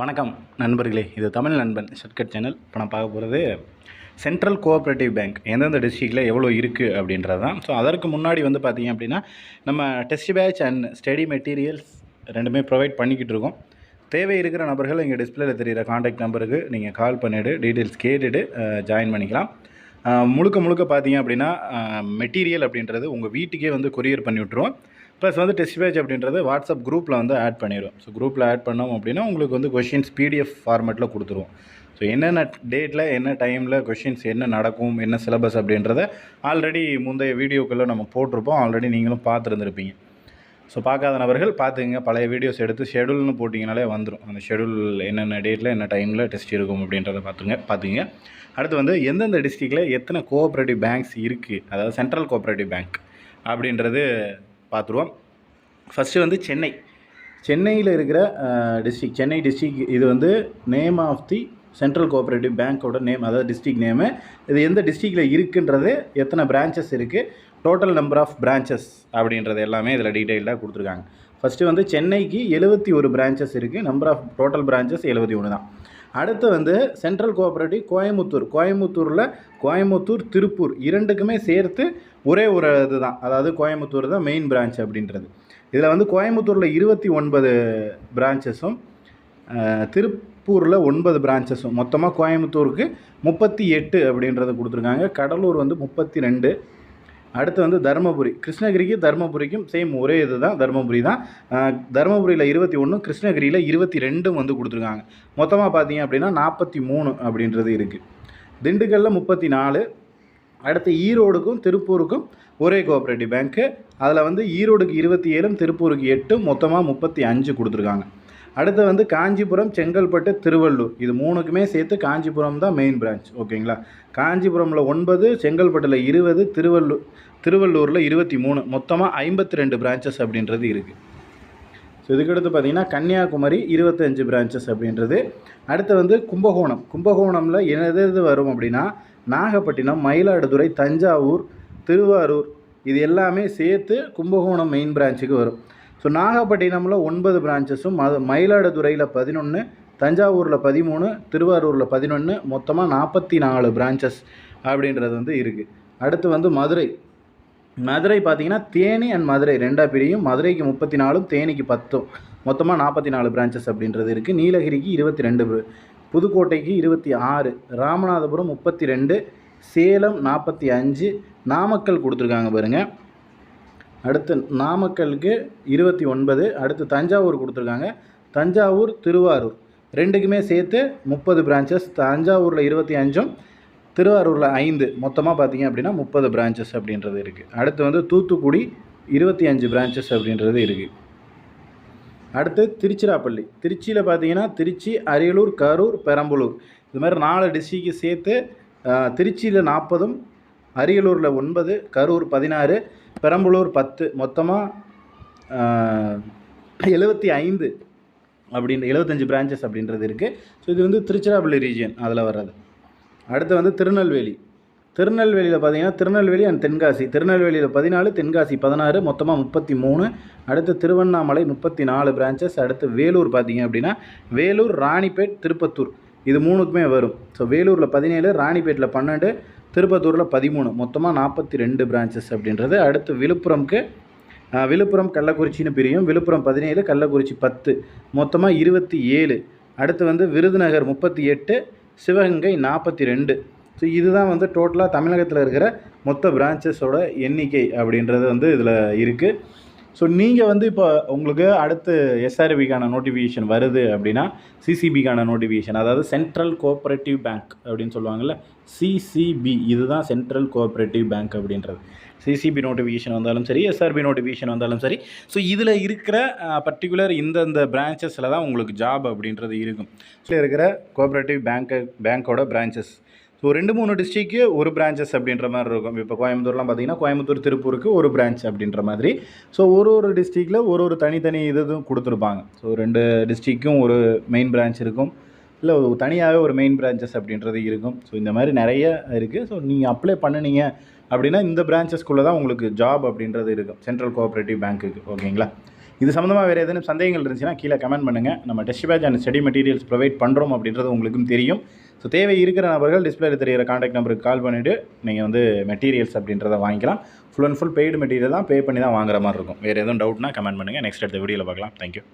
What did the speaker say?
வணக்கம் நண்பர்களே, இது தமிழ் நண்பன் ஷார்ட்கட் சேனல். இப்போ நான் பார்க்க போகிறது சென்ட்ரல் கோஆப்ரேட்டிவ் பேங்க் எந்தெந்த டிஸ்ட்ரிக்டில் எவ்வளோ இருக்குது அப்படின்றது தான். ஸோ அதற்கு முன்னாடி பார்த்திங்க அப்படின்னா நம்ம test batch and study materials ரெண்டுமே ப்ரொவைட் பண்ணிக்கிட்டு இருக்கோம். தேவை இருக்கிற நபர்கள் இங்கே டிஸ்பிளேயில் தெரிகிற காண்டாக்ட் நம்பருக்கு நீங்கள் கால் பண்ணிவிட்டு டீட்டெயில்ஸ் கேட்டுட்டு ஜாயின் பண்ணிக்கலாம். முழுக்க பார்த்திங்க அப்படின்னா மெட்டீரியல் அப்படின்றது உங்கள் வீட்டுக்கே கொரியர் பண்ணி விட்ருவோம். ப்ளஸ் டெஸ்ட் பேட்ச் அப்படின்றது வாட்ஸ்அப் குரூப்பில் ஆட் பண்ணிடுவோம். ஸோ குரூப்பில் ஆட் பண்ணோம் அப்படின்னா உங்களுக்கு கொஷின்ஸ் பிடிஎஃப் ஃபார்மேட்டில் கொடுத்துருவோம். ஸோ என்னென்ன டேட்டில் என்ன டைமில் கொஷின்ஸ் என்ன நடக்கும், என்ன சிலபஸ் அப்படின்றத ஆல்ரெடி முந்தைய வீடியோக்களில் நம்ம போட்டிருப்போம். ஆல்ரெடி நீங்களும் பார்த்துருந்துருப்பீங்க. ஸோ பார்க்காத நபர்கள் பார்த்துங்க. பழைய வீடியோஸ் எடுத்து ஷெடியூல்னு போட்டிங்கனாலே வந்துடும். அந்த ஷெடியூல் என்னென்ன டேட்டில் என்ன டைமில் டெஸ்ட் இருக்கும் அப்படின்றத பார்த்துங்க. அடுத்து எந்தெந்த டிஸ்ட்ரிக்டில் எத்தனை கோஆப்ரேட்டிவ் பேங்க்ஸ் இருக்குது, அதாவது சென்ட்ரல் கோஆப்ரேட்டிவ் பேங்க் அப்படின்றது பார்த்துருவோம். ஃபஸ்ட்டு சென்னையில் இருக்கிற டிஸ்ட்ரிக், சென்னை டிஸ்ட்ரிக். இது name of the central cooperative பேங்க்கோட நேம், அதாவது டிஸ்ட்ரிக் நேமு. இது எந்த டிஸ்ட்ரிக்டில் இருக்குன்றது, எத்தனை பிரான்ச்சஸ் இருக்குது, டோட்டல் நம்பர் ஆஃப் பிரான்ச்சஸ் அப்படின்றது எல்லாமே இதில் டீட்டெயிலாக கொடுத்துருக்காங்க. ஃபஸ்ட்டு சென்னைக்கு 71 பிரான்ச்சஸ் இருக்குது. நம்பர் ஆஃப் டோட்டல் பிரான்ச்சஸ் 71 தான். அடுத்து சென்ட்ரல் கோஆப்ரேட்டிவ் கோயம்புத்தூரில் கோயம்புத்தூர், திருப்பூர் இரண்டுக்குமே சேர்த்து ஒரே ஒரு இது தான், அதாவது கோயம்புத்தூர் தான் மெயின் பிரான்ச் அப்படின்றது. இதில் கோயம்புத்தூரில் 29 பிரான்ச்சஸும் திருப்பூரில் 9 பிரான்ச்சஸும், மொத்தமாக கோயம்புத்தூருக்கு 38 அப்படின்றது கொடுத்துருக்காங்க. கடலூர் 32. அடுத்து தருமபுரி, கிருஷ்ணகிரிக்கு தருமபுரிக்கும் சேம் ஒரே இது தான், தருமபுரி தான். தருமபுரியில் 21, கிருஷ்ணகிரியில் 22 கொடுத்துருக்காங்க. மொத்தமாக பார்த்தீங்க அப்படின்னா 43 அப்படின்றது இருக்குது. திண்டுக்கல்லில் 34. அடுத்து ஈரோடுக்கும் திருப்பூருக்கும் ஒரே கோஆப்ரேட்டிவ் பேங்க்கு. அதில் ஈரோடுக்கு 27, திருப்பூருக்கு 8, மொத்தமாக 35 கொடுத்துருக்காங்க. அடுத்து காஞ்சிபுரம், செங்கல்பட்டு, திருவள்ளூர், இது மூணுக்குமே சேர்த்து காஞ்சிபுரம் தான் மெயின் பிரான்ச். ஓகேங்களா? காஞ்சிபுரமில் 9, செங்கல்பட்டில் 20, திருவள்ளூரில் 23, மொத்தமாக 52 பிரான்ச்சஸ் அப்படின்றது இருக்குது. ஸோ இதுக்கடுத்து பார்த்திங்கன்னா கன்னியாகுமரி 25 பிரான்ச்சஸ் அப்படின்றது. அடுத்து கும்பகோணமில் எது வரும் அப்படின்னா நாகப்பட்டினம், மயிலாடுதுறை, தஞ்சாவூர், திருவாரூர், இது எல்லாமே சேர்த்து கும்பகோணம் மெயின் பிரான்ச்சுக்கு வரும். ஸோ நாகப்பட்டினமில் 9 பிரான்ச்சஸும், மயிலாடுதுறையில் 11, தஞ்சாவூரில் 13, திருவாரூரில் 11, மொத்தமாக 44 பிரான்ச்சஸ் அப்படின்றது இருக்குது. அடுத்து மதுரை பார்த்திங்கன்னா தேனி அண்ட் மதுரை ரெண்டாக பிரியும். மதுரைக்கு 34, தேனிக்கு 10, மொத்தமாக 44 பிரான்ச்சஸ் அப்படின்றது இருக்குது. நீலகிரிக்கு 22, புதுக்கோட்டைக்கு 26, ராமநாதபுரம் 32, சேலம் 45, நாமக்கல் கொடுத்துருக்காங்க பாருங்கள். அடுத்து நாமக்கலுக்கு 29. அடுத்து தஞ்சாவூர் கொடுத்துருக்காங்க. தஞ்சாவூர், திருவாரூர் ரெண்டுக்குமே சேர்த்து 30 பிரான்ச்சஸ். தஞ்சாவூரில் 25, திருவாரூரில் 5, மொத்தமாக பார்த்திங்க அப்படின்னா 30 பிரான்ச்சஸ் அப்படின்றது இருக்குது. அடுத்து தூத்துக்குடி 25 பிரான்ச்சஸ் அப்படின்றது இருக்குது. அடுத்து திருச்சிராப்பள்ளி, திருச்சியில் பார்த்திங்கன்னா திருச்சி, அரியலூர், கரூர், பெரம்பலூர், இது மாதிரி 4 டிஸ்ட்ரிக்கு சேர்த்து திருச்சியில் 40, அரியலூரில் 9, கரூர் 16, பெரம்பலூர் 10, மொத்தமாக 75 75 பிரான்ச்சஸ் அப்படின்றது இருக்குது. ஸோ இது திருச்சிராப்பள்ளி ரீஜியன் அதில் வர்றது. அடுத்து திருநெல்வேலியில் பார்த்திங்கன்னா திருநெல்வேலி அண்ட் தென்காசி, திருநெல்வேலியில் 14, தென்காசி 16, மொத்தமாக 33. அடுத்து திருவண்ணாமலை 34 பிரான்ச்சஸ். அடுத்து வேலூர் பார்த்திங்க அப்படின்னா வேலூர், ராணிப்பேட், திருப்பத்தூர், இது மூணுக்குமே வரும். ஸோ வேலூரில் 17, ராணிப்பேட்டில் 12, திருப்பத்தூரில் 13, மொத்தமாக 42 பிரான்ச்சஸ் அப்படின்றது. அடுத்து விழுப்புரம் கள்ளக்குறிச்சின்னு பிரியும். விழுப்புரம் 17, கள்ளக்குறிச்சி 10, மொத்தமாக 27. அடுத்து விருதுநகர் 38, சிவகங்கை 42. ஸோ இதுதான் டோட்டலாக தமிழகத்தில் இருக்கிற மொத்த பிரான்ச்சஸோட எண்ணிக்கை அப்படின்றது இதில் இருக்குது. ஸோ நீங்கள் இப்போ உங்களுக்கு அடுத்து எஸ்ஆர்பிக்கான நோட்டிஃபிகேஷன் வருது அப்படின்னா சிசிபிக்கான நோட்டிஃபிகேஷன், அதாவது சென்ட்ரல் கோஆப்ரேட்டிவ் பேங்க் அப்படின்னு சொல்லுவாங்கள்ல, சிசிபி, இதுதான் சென்ட்ரல் கோஆப்ரேட்டிவ் பேங்க் அப்படின்றது. சிசிபி நோட்டிஃபிகேஷன் வந்தாலும் சரி, எஸ்ஆர்பி நோட்டிஃபிகேஷன் வந்தாலும் சரி, ஸோ இதில் இருக்கிற பர்டிகுலர் இந்த பிரான்ச்சஸில் தான் உங்களுக்கு ஜாப் அப்படின்றது இருக்கும். இதில் இருக்கிற கோஆப்ரேட்டிவ் பேங்க்கோட பிரான்ச்சஸ். ஸோ 2-3 டிஸ்ட்ரிக்கு ஒரு பிரான்ச்சஸ் அப்படின்ற மாதிரி இருக்கும். இப்போ கோயம்புத்தூர்லாம் பார்த்திங்கன்னா கோயம்புத்தூர், திருப்பூருக்கு ஒரு பிரான்ச் அப்படின்ற மாதிரி. ஸோ ஒரு டிஸ்ட்ரிக்டில் ஒரு தனித்தனி இதுவும் கொடுத்துருப்பாங்க. ஸோ 2 டிஸ்ட்ரிக்கும் ஒரு மெயின் பிரான்ச் இருக்கும், இல்லை தனியாகவே ஒரு மெயின் பிரான்ச்சஸ் அப்படின்றது இருக்கும். ஸோ இந்த மாதிரி நிறைய இருக்குது. ஸோ நீங்கள் அப்ளை பண்ணினீங்க அப்படின்னா இந்த பிரான்ச்சஸ்குள்ளே தான் உங்களுக்கு ஜாப் அப்படின்றது இருக்கும் சென்ட்ரல் கோஆப்ரேட்டிவ் பேங்க்குக்கு. ஓகேங்களா? இது சம்மந்தமாக வேறு ஏதேனும் சந்தேகங்கள் இருந்துச்சுன்னா கீழே கமெண்ட் பண்ணுங்கள். நம்ம test batch and study materials provide பண்ணுறோம் அப்படின்றது உங்களுக்கும் தெரியும். ஸோ தேவை இருக்கிற நபர்கள் டிஸ்பிளேல தெரிகிற காண்டாக்ட் நம்பருக்கு கால் பண்ணிவிட்டு நீங்கள் வந்து மெட்டீரியல்ஸ் அப்படின்றத வாங்கிக்கலாம். Full and full paid material தான், பே பண்ணி தான் வாங்குற மாதிரி இருக்கும். வேறு எதுவும் டவுட்னா கமெண்ட் பண்ணுங்கள். நெக்ஸ்ட் அடுத்த வீடியோவில் பார்க்கலாம். தேங்க்யூ.